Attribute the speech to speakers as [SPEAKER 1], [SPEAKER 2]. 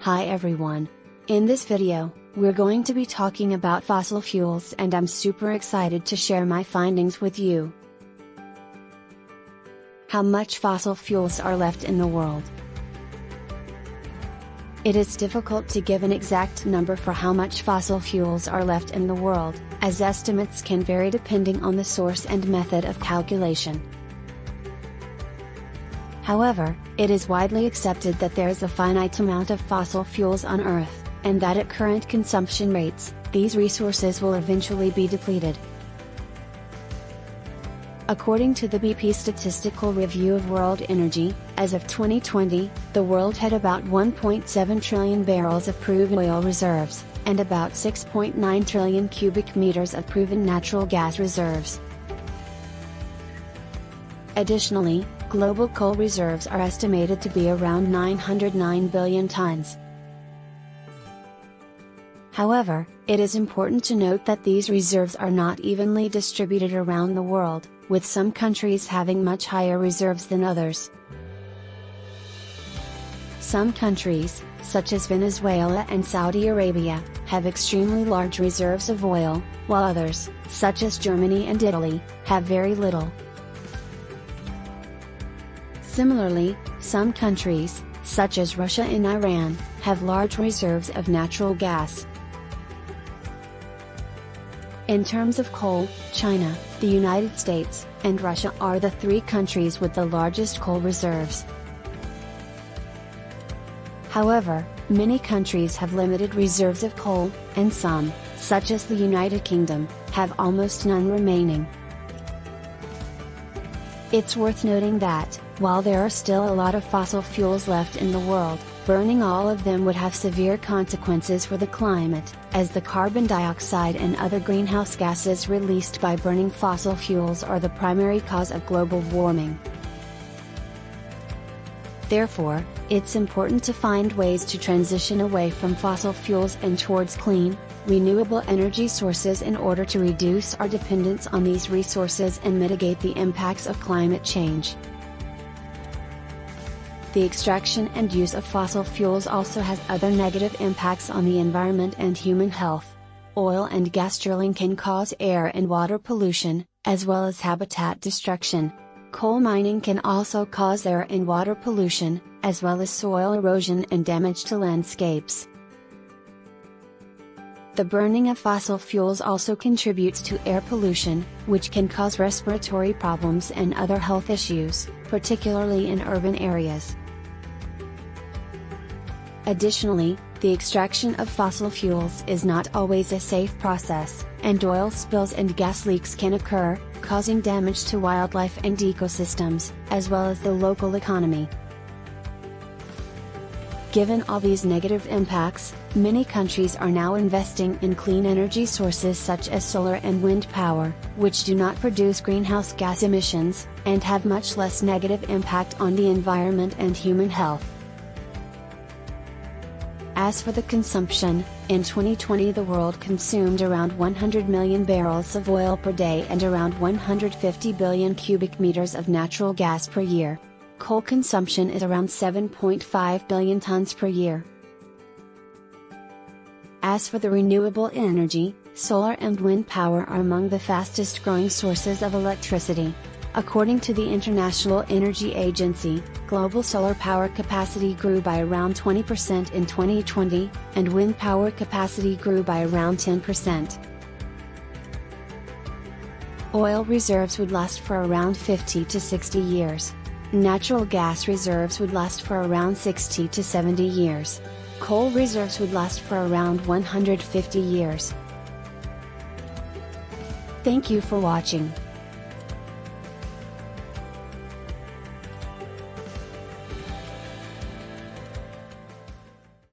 [SPEAKER 1] Hi everyone. In this video, we're going to be talking about fossil fuels and I'm super excited to share my findings with you. How much fossil fuels are left in the world? It is difficult to give an exact number for how much fossil fuels are left in the world, as estimates can vary depending on the source and method of calculation. However, it is widely accepted that there is a finite amount of fossil fuels on Earth, and that at current consumption rates, these resources will eventually be depleted. According to the BP Statistical Review of World Energy, as of 2020, the world had about 1.7 trillion barrels of proven oil reserves, and about 6.9 trillion cubic meters of proven natural gas reserves. Additionally, global coal reserves are estimated to be around 909 billion tons. However, it is important to note that these reserves are not evenly distributed around the world, with some countries having much higher reserves than others. Some countries, such as Venezuela and Saudi Arabia, have extremely large reserves of oil, while others, such as Germany and Italy, have very little. Similarly, some countries, such as Russia and Iran, have large reserves of natural gas. In terms of coal, China, the United States, and Russia are the three countries with the largest coal reserves. However, many countries have limited reserves of coal, and some, such as the United Kingdom, have almost none remaining. It's worth noting that, while there are still a lot of fossil fuels left in the world, burning all of them would have severe consequences for the climate, as the carbon dioxide and other greenhouse gases released by burning fossil fuels are the primary cause of global warming. Therefore, it's important to find ways to transition away from fossil fuels and towards clean, renewable energy sources in order to reduce our dependence on these resources and mitigate the impacts of climate change. The extraction and use of fossil fuels also has other negative impacts on the environment and human health. Oil and gas drilling can cause air and water pollution, as well as habitat destruction. Coal mining can also cause air and water pollution, as well as soil erosion and damage to landscapes. The burning of fossil fuels also contributes to air pollution, which can cause respiratory problems and other health issues, particularly in urban areas. Additionally, the extraction of fossil fuels is not always a safe process, and oil spills and gas leaks can occur, causing damage to wildlife and ecosystems, as well as the local economy. Given all these negative impacts, many countries are now investing in clean energy sources such as solar and wind power, which do not produce greenhouse gas emissions, and have much less negative impact on the environment and human health. As for the consumption, in 2020 the world consumed around 100 million barrels of oil per day and around 150 billion cubic meters of natural gas per year. Coal consumption is around 7.5 billion tons per year. As for the renewable energy, solar and wind power are among the fastest growing sources of electricity. According to the International Energy Agency, global solar power capacity grew by around 20% in 2020, and wind power capacity grew by around 10%. Oil reserves would last for around 50 to 60 years. Natural gas reserves would last for around 60 to 70 years. Coal reserves would last for around 150 years. Thank you for watching.